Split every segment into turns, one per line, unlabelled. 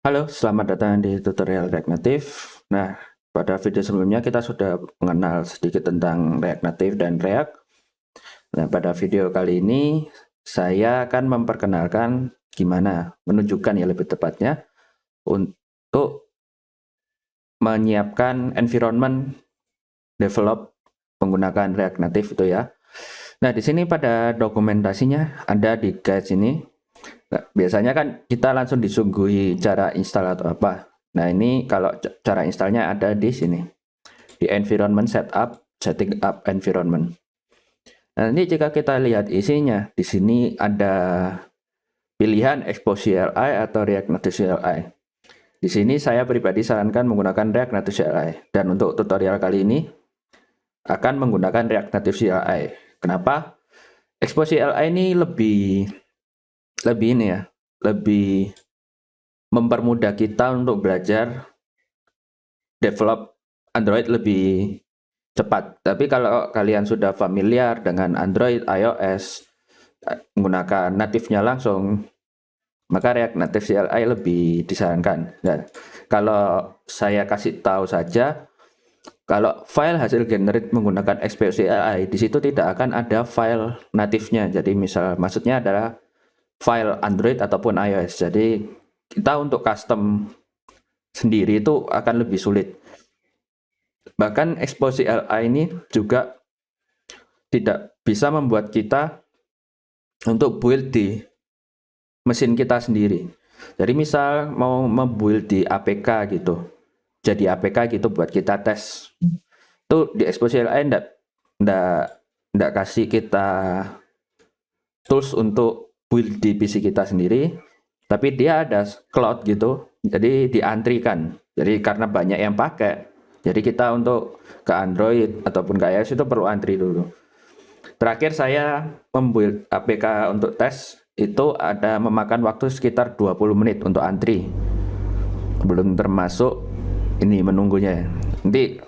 Halo, selamat datang di tutorial React Native. Nah, pada video sebelumnya kita sudah mengenal sedikit tentang React Native dan React. Nah, pada video kali ini saya akan memperkenalkan gimana, menunjukkan ya lebih tepatnya, untuk menyiapkan environment develop menggunakan React Native itu ya. Nah, di sini pada dokumentasinya ada di guide ini. Nah, biasanya kan kita langsung disuguhi cara install atau apa. Nah, ini kalau cara installnya ada di sini. Di environment setup, setting up environment. Nah, ini jika kita lihat isinya, di sini ada pilihan Expo CLI atau React Native CLI. Di sini saya pribadi sarankan menggunakan React Native CLI. Dan untuk tutorial kali ini akan menggunakan React Native CLI. Kenapa? Expo CLI ini lebih ini ya, lebih mempermudah kita untuk belajar develop Android lebih cepat. Tapi kalau kalian sudah familiar dengan Android, iOS, menggunakan natifnya langsung, maka React Native CLI lebih disarankan. Dan kalau saya kasih tahu saja, kalau file hasil generate menggunakan Expo CLI, di situ tidak akan ada file natifnya. Jadi maksudnya adalah file Android ataupun iOS. Jadi kita untuk custom sendiri itu akan lebih sulit. Bahkan Expo CLI ini juga tidak bisa membuat kita untuk build di mesin kita sendiri. Jadi misal mau membuild di APK gitu, jadi APK gitu buat kita tes. Itu di Expo CLI ndak kasih kita tools untuk build di PC kita sendiri, tapi dia ada cloud gitu, jadi diantrikan. Jadi karena banyak yang pakai, jadi kita untuk ke Android ataupun ke iOS itu perlu antri dulu. Terakhir saya membuild APK untuk tes itu ada memakan waktu sekitar 20 menit untuk antri. Belum termasuk ini menunggunya. Nanti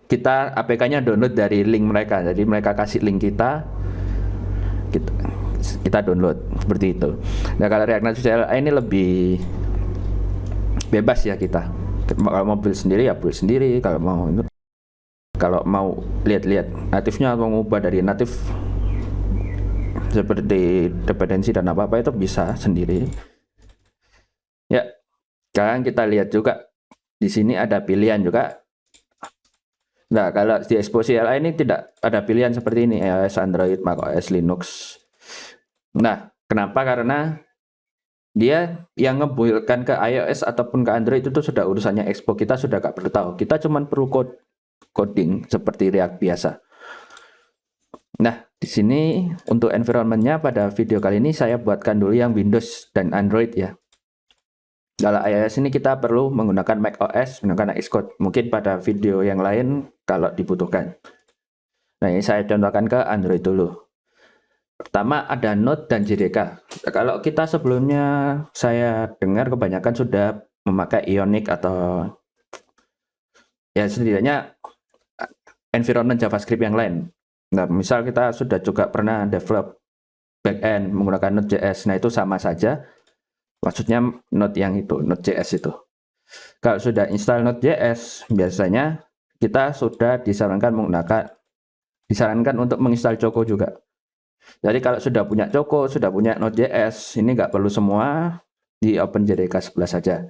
kita APK-nya download dari link mereka. Jadi mereka kasih link kita download seperti itu. Nah, kalau React Native CLI ini lebih bebas ya kita. Kalau mau build sendiri ya build sendiri, kalau mau lihat-lihat natifnya atau mengubah dari natif seperti dependensi dan apa-apa itu bisa sendiri. Ya, sekarang kita lihat juga di sini ada pilihan juga. Nah, kalau di Expo CLI ini tidak ada pilihan seperti ini, iOS, Android, macOS, Linux. Nah, kenapa? Karena dia yang ngebuildkan ke iOS ataupun ke Android itu sudah urusannya Expo, kita sudah gak perlu tahu. Kita cuma perlu coding seperti React biasa. Nah, di sini untuk environment-nya pada video kali ini saya buatkan dulu yang Windows dan Android ya. Kalau iOS ini kita perlu menggunakan macOS, menggunakan Xcode. Mungkin pada video yang lain kalau dibutuhkan. Nah, ini saya contohkan ke Android dulu. Pertama ada Node dan JDK. Kalau kita sebelumnya saya dengar kebanyakan sudah memakai Ionic atau ya setidaknya environment JavaScript yang lain. Nah, misal kita sudah juga pernah develop backend menggunakan Node.js. Nah, itu sama saja. Maksudnya Node yang itu, Node.js itu. Kalau sudah install Node.js, biasanya kita sudah disarankan untuk menginstal Choco juga. Jadi kalau sudah punya Choco, sudah punya Node.js, ini nggak perlu semua, di OpenJDK 11 saja.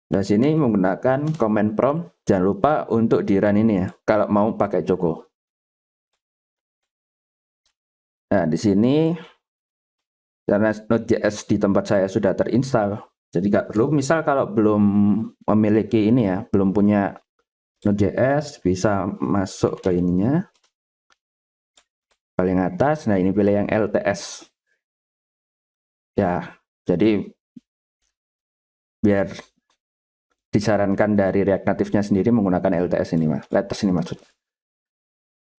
Nah, sini menggunakan command prompt, jangan lupa untuk di run ini ya, kalau mau pakai Choco. Nah, di sini karena Node.js di tempat saya sudah terinstall, jadi nggak perlu. Misal kalau belum memiliki ini ya, belum punya Node.js, bisa masuk ke ininya, paling atas. Nah, ini pilih yang LTS ya, jadi biar disarankan dari React Native-nya sendiri menggunakan LTS ini, Mas. Latest ini maksudnya.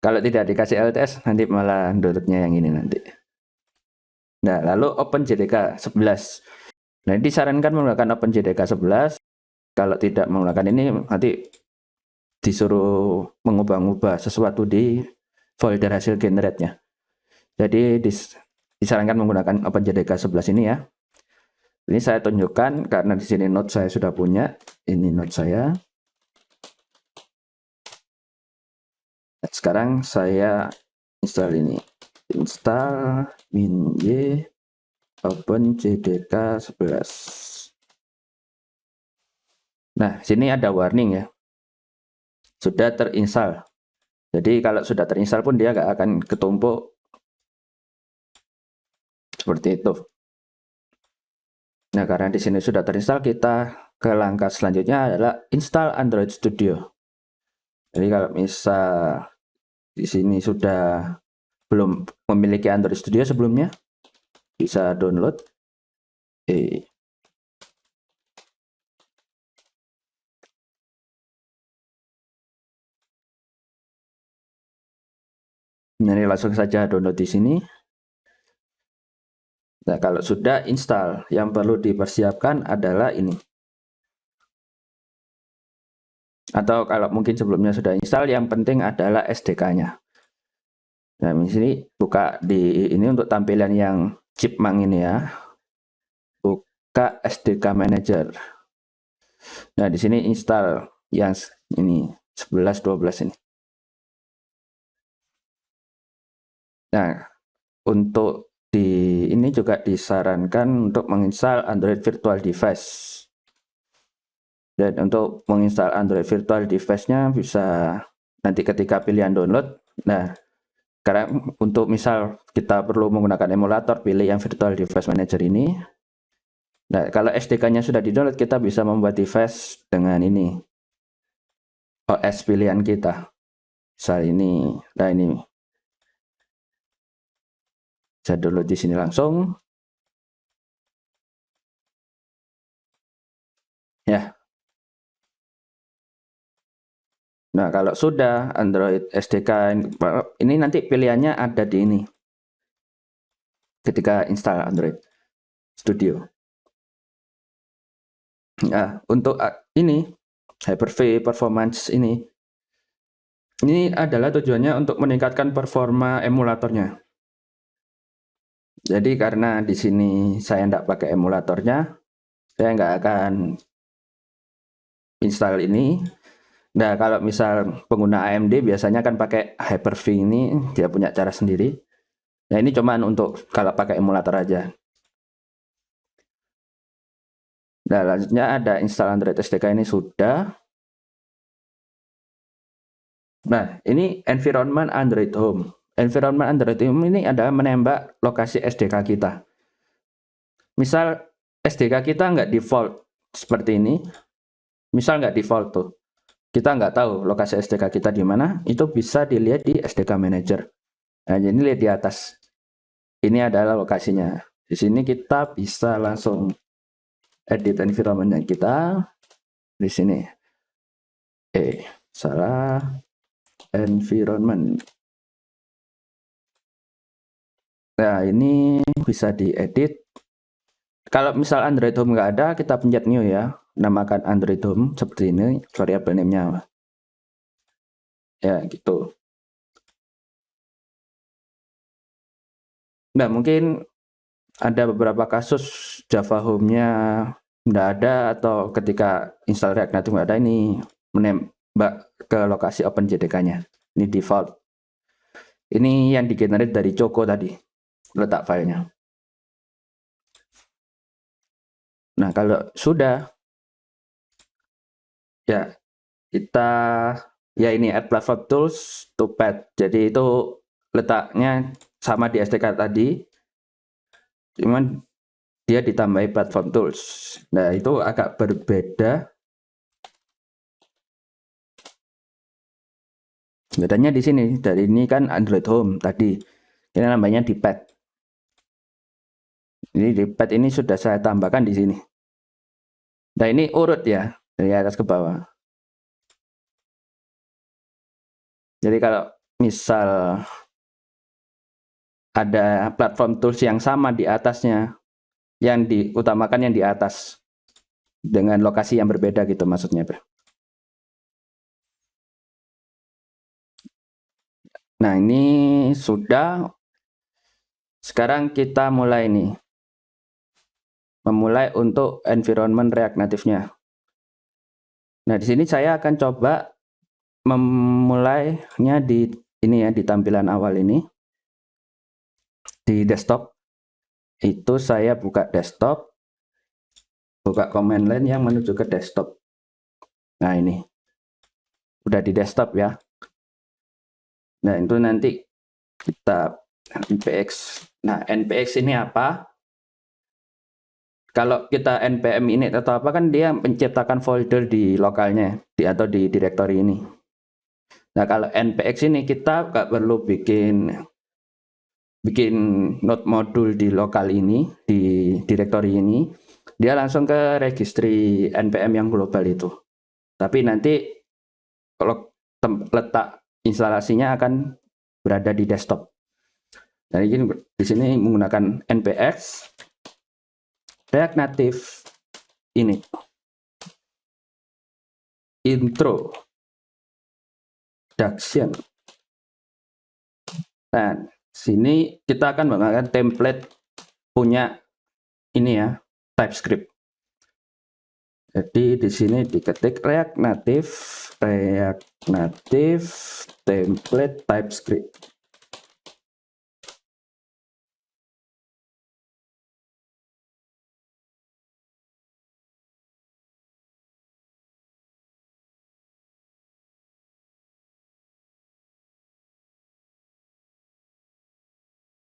Kalau tidak dikasih LTS, nanti malah downloadnya yang ini nanti. Nah, lalu OpenJDK 11. Nah, disarankan menggunakan OpenJDK 11. Kalau tidak menggunakan ini, nanti disuruh mengubah-ubah sesuatu di folder hasil generate-nya. Jadi disarankan menggunakan OpenJDK 11 ini ya. Ini saya tunjukkan karena di sini node saya sudah punya. Ini node saya. Sekarang saya install ini. Install min-y OpenJDK 11. Nah, sini ada warning ya. Sudah terinstall. Jadi kalau sudah terinstall pun dia nggak akan ketumpuk seperti itu. Nah, karena di sini sudah terinstall, kita ke langkah selanjutnya adalah install Android Studio. Jadi kalau misal di sini sudah belum memiliki Android Studio sebelumnya, bisa download. Ini langsung saja download di sini. Nah, kalau sudah install, yang perlu dipersiapkan adalah ini. Atau kalau mungkin sebelumnya sudah install, yang penting adalah SDK-nya. Nah, di sini buka di ini untuk tampilan yang chipmunk ini ya. Buka SDK Manager. Nah, di sini install yang ini 11 12 ini. Nah, untuk di ini juga disarankan untuk menginstal Android Virtual Device. Dan untuk menginstal Android Virtual Device-nya bisa nanti ketika pilihan download. Nah, karena untuk misal kita perlu menggunakan emulator, pilih yang Virtual Device Manager ini. Nah, kalau SDK-nya sudah di-download, kita bisa membuat device dengan ini. OS pilihan kita. Misal ini, nah ini. Saya download di sini langsung. Ya. Nah, kalau sudah Android SDK ini nanti pilihannya ada di ini. Ketika install Android Studio. Nah, untuk ini Hyper-V Performance ini adalah tujuannya untuk meningkatkan performa emulatornya. Jadi karena di sini saya tidak pakai emulatornya, saya nggak akan install ini. Nah, kalau misal pengguna AMD biasanya kan pakai Hyper-V ini, dia punya cara sendiri. Nah, ini cuman untuk kalau pakai emulator aja. Nah, lanjutnya ada install Android SDK ini sudah. Nah, ini environment Android Home. Environment Android Home ini adalah menembak lokasi SDK kita. Misal SDK kita nggak default seperti ini. Misal nggak default tuh. Kita nggak tahu lokasi SDK kita di mana. Itu bisa dilihat di SDK Manager. Nah, jadi lihat di atas. Ini adalah lokasinya. Di sini kita bisa langsung edit environment kita. Di sini. Salah. Environment. Nah, ini bisa diedit. Kalau misal Android Home nggak ada, kita pencet new ya. Namakan Android Home seperti ini, variable name-nya. Ya, gitu. Nah, mungkin ada beberapa kasus Java Home-nya nggak ada atau ketika install React Native nggak ada, ini menembak ke lokasi OpenJDK-nya. Ini default. Ini yang digenerate dari Choco tadi, letak filenya. Nah, kalau sudah, ya kita ya ini add platform tools to pad. Jadi itu letaknya sama di SDK tadi, cuman dia ditambahi platform tools. Nah, itu agak berbeda. Bedanya di sini, dari ini kan Android Home tadi. Ini namanya di pad. Ini di pad ini sudah saya tambahkan di sini. Nah, ini urut ya, dari atas ke bawah. Jadi kalau misal ada platform tools yang sama di atasnya, yang diutamakan yang di atas dengan lokasi yang berbeda gitu maksudnya. Nah, ini sudah. Sekarang kita mulai nih. memulai untuk environment React Native-nya. Nah, di sini saya akan coba memulainya di ini ya, di tampilan awal ini. Di desktop. Itu saya buka desktop, buka command line yang menuju ke desktop. Nah, ini. Udah di desktop ya. Nah, itu nanti kita npx. Nah, npx ini apa? Kalau kita npm init atau apa kan dia menciptakan folder di lokalnya atau di directory ini. Nah, kalau npx ini kita nggak perlu bikin node modul di lokal ini, di directory ini. Dia langsung ke registry npm yang global itu. Tapi nanti kalau letak instalasinya akan berada di desktop. Nah, ini di sini menggunakan npx React Native ini introduction. Nah, sini kita akan menggunakan template punya ini ya, TypeScript. Jadi di sini diketik React Native template TypeScript.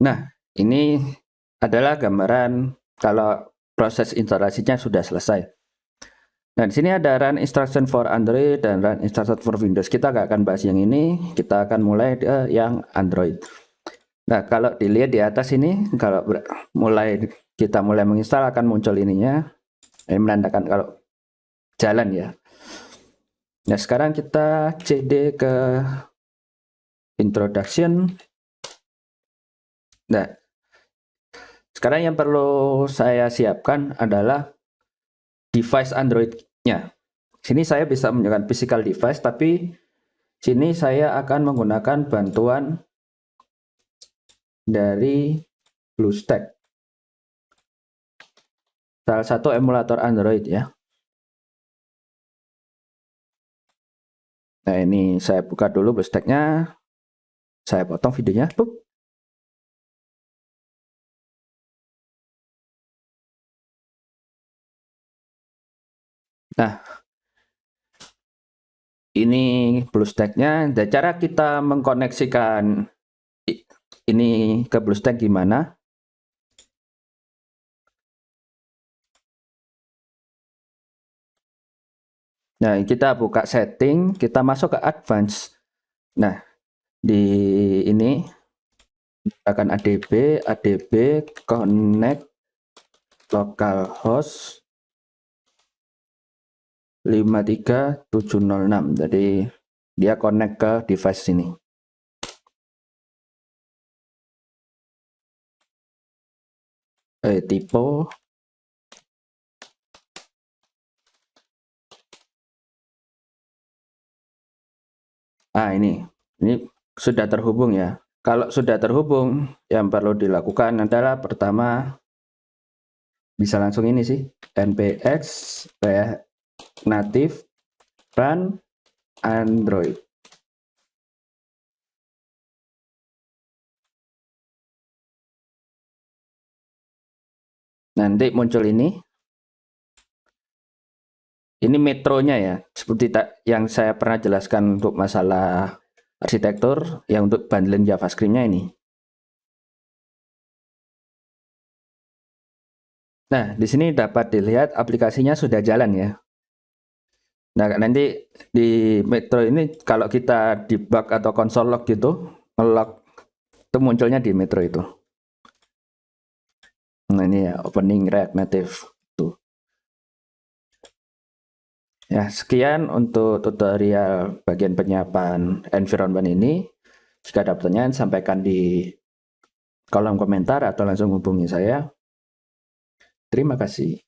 Nah, ini adalah gambaran kalau proses instalasinya sudah selesai. Nah, di sini ada run instruction for Android dan run instruction for Windows. Kita nggak akan bahas yang ini, kita akan mulai yang Android. Nah, kalau dilihat di atas ini, kalau kita mulai menginstal akan muncul ininya, ini menandakan kalau jalan ya. Nah, sekarang kita cd ke introduction. Nah, sekarang yang perlu saya siapkan adalah device Android-nya. Sini saya bisa menggunakan physical device, tapi sini saya akan menggunakan bantuan dari BlueStack. Salah satu emulator Android ya. Nah, ini saya buka dulu BlueStack-nya. Saya potong videonya. Nah, ini BlueStack-nya. Dan cara kita mengkoneksikan ini ke BlueStack gimana? Nah, kita buka setting, kita masuk ke advance. Nah, di ini akan adb connect localhost 53706. Jadi dia connect ke device ini. Typo. Ini sudah terhubung ya. Kalau sudah terhubung, yang perlu dilakukan adalah pertama bisa langsung ini sih, npx native run Android. Nanti muncul ini. Ini metronya ya, seperti yang saya pernah jelaskan untuk masalah arsitektur, yang untuk bundling JavaScript-nya ini. Nah, di sini dapat dilihat aplikasinya sudah jalan ya. Nah, nanti di metro ini kalau kita debug atau console log gitu, nge-log itu munculnya di metro itu. Nah, ini ya opening React Native tuh. Ya, sekian untuk tutorial bagian penyiapan environment ini. Jika ada pertanyaan, sampaikan di kolom komentar atau langsung hubungi saya. Terima kasih.